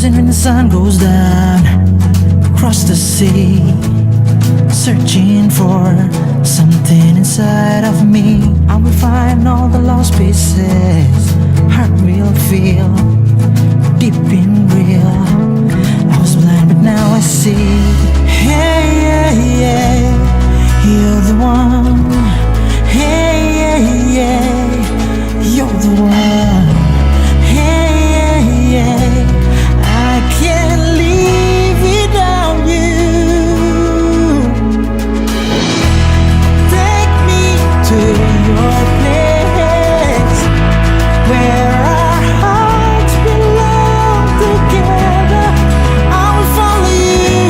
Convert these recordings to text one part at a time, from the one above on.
Cruising when the sun goes down across the sea, searching for something inside of me. I will find all the lost pieces, heart will feel deep and real. I was blind but now I see. Hey, yeah, yeah, you're the one. Hey, yeah, yeah, you're the one. Hey, yeah, yeah, I can't live without you. Take me to your place where our hearts belong together. I will follow you,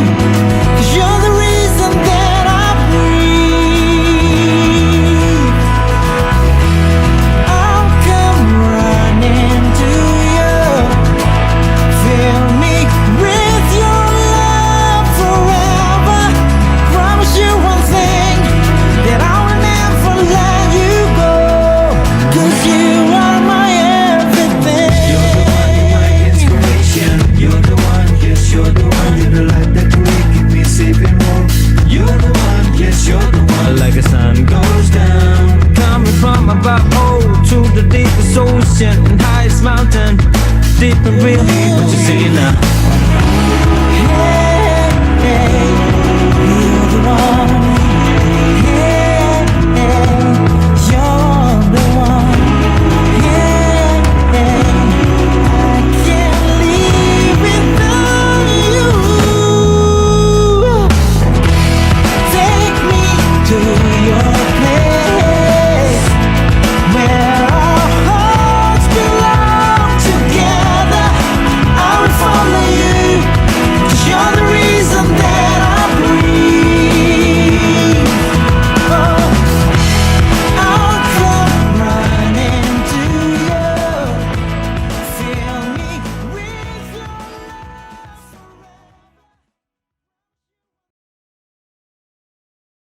'cause you're the reason that I breathe. I'll come running to you. Fill me with your love forever. Promise you one thing, that I will never let you go, 'cause you are my everything. You're the one, you're my inspiration. You're the one, yes, you're the one. You're the light that can keep me safe and warm. You're the one, yes, you're the one. Like a sun goes down, coming from above, oh, to the deepest ocean and highest mountain, deep and real. What you say now? Hey, hey, you're the one.